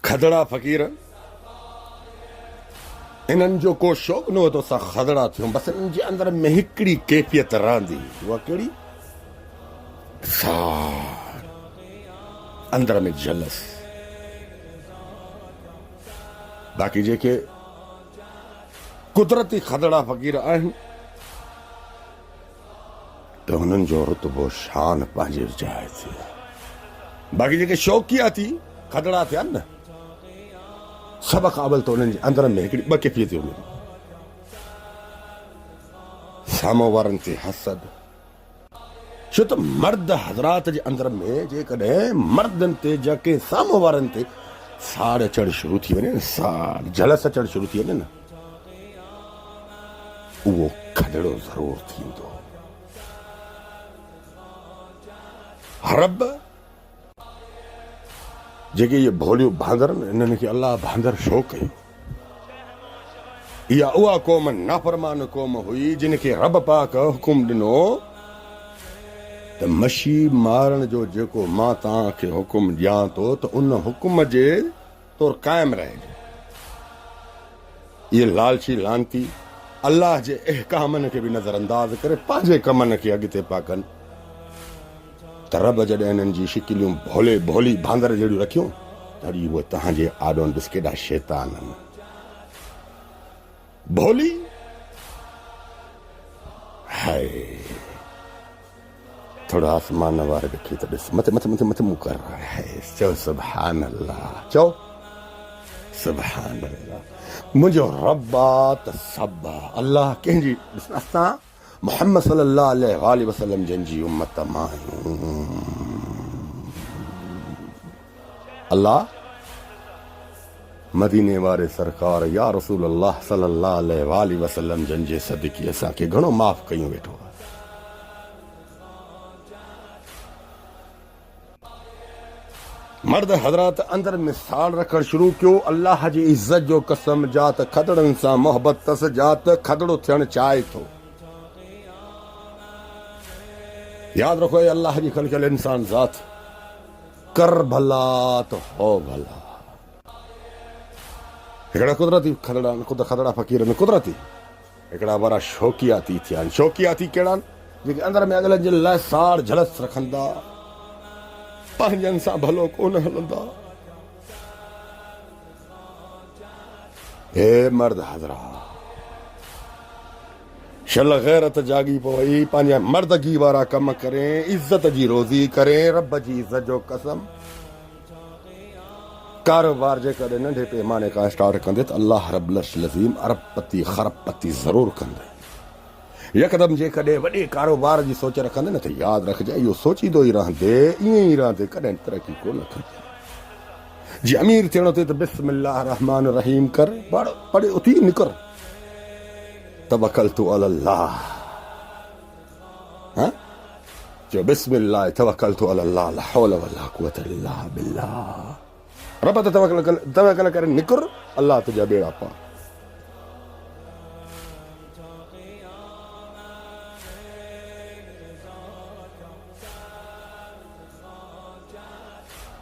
खदड़ा फ़क़ीर इन्हनि जो को शौक़ु न हो त असां खदड़ा थियूं। बसि इन्हनि जे अंदरि में हिकिड़ी कैफ़ियत रहंदी, उहा कहिड़ी? सार, अंदर में जलस। बाक़ी जेके कुदरती खदड़ा फ़क़ीर आहिनि त हुननि जो रुतबो शान पंहिंजे जाइ ते। बाक़ी जेके शौक़ियाती खदड़ा थिया न, सब खां अवल त उन्हनि जे अंदर में हिकिड़ी ॿ कैफ़ियतूं आहिनि। साम्हूं वारनि ते हसद। छो त मर्द हज़रात जे अंदर में जेकॾहिं मर्दनि ते जेके साम्हूं वारनि ते साड़ अचणु शुरू थी वञे न, साड़ जलस अचणु शुरू थी वञे न, उहो खदड़ो ज़रूरु थींदो। रब जेके ये भोलियूं बांदर न, इन्हनि खे अल्लाह बांदर छो कयो? इहा उहा क़ौम नाफ़रमान क़ौम हुई जिन खे रब पाक हुकुम ॾिनो त मछी मारण जो जेको मां तव्हांखे हुकुम ॾियां थो त उन हुकुम जे तौर क़ाइमु रहिजे। इहे लालची लानती अल्लाह जे अहकामनि खे बि नज़रअंदाज़ करे पंहिंजे कमनि खे अॻिते पिया कनि। त रब जॾहिं इन्हनि जी शिकिलियूं भोले भोली बांदर जहिड़ियूं रखियूं तॾहिं उहे तव्हांजे आॾो ॾिस केॾा शैतान आहिनि। भोली हाय, थोड़ा आसमान वारे खे त ॾिस, मथे मथे मथे मथे मुंहुं कर है। चओ सुभान अल्लाह, चओ सुभान अल्लाह। मुंहिंजो रब आहे त सभु आहे। अल्लाह कंहिंजी ॾिस, असां मोहम्मद सल्लल्लाहु अलैहि वसल्लम जंहिंजी उम्मत मां आहियूं। अल्लाह मदीने वारे सरकार या रसूल अल्लाह सल्लल्लाहु अलैहि वसल्लम जंहिंजे सदक़े असांखे घणो माफ़ कयूं वेठो आहे। मर्द हज़रात अंदर में साड़ रखणु शुरू कयो। अल्लाह जी इज़त जो कसम, जात खदड़नि सां मोहबत तस, जात खदड़ो थियणु चाहे थो। यादि रखो अल्लाह जी ख़लक़ल इंसान ज़ात, कर भला त हो भला। हिकिड़ा कुदरती खदड़ा फ़क़ीर में कुदरती हिकिड़ा वारा शौक़ियाती थिया आहिनि। शौक़ियाती कहिड़ा आहिनि? जेके अंदर में अगलनि जे लाइ साड़ झलस रखंदा, पंहिंजनि सां भलो कोन हलंदा। हे मर्द हज़रा, शल गैरत जागी पवई, पंहिंजा मर्दगी वारा कम करें, इज़त जी रोज़ी करें। रब जी इज़त जो कसम, कारोबार जेकॾहिं नंढे पैमाने खां स्टार्ट कंदे त अल्लाह रब्बुल अज़ीम अरबपति खरबपति ज़रूरु कंदे। यकदम जेकॾहिं वॾे कारोबार जी सोच रखंदे न त यादि रखिजे इहो सोचींदो ई रहंदे, ईअं ई रहंदे, कॾहिं तरक़ी कोन कंदे। जी अमीर थियणो थिए त बिस्मिल्लाह रहमान रहीम कर, पढ़े उथी निकर, तवक्कलतु अलल्लाह। हां, जो बिस्मिल्लाह तवक्कलतु अलल्लाह, ला हौला वला कुव्वता इल्ला बिल्लाह। रब ते तवक्कल करे निकर, अल्लाह तुंहिंजा बेड़ा पार।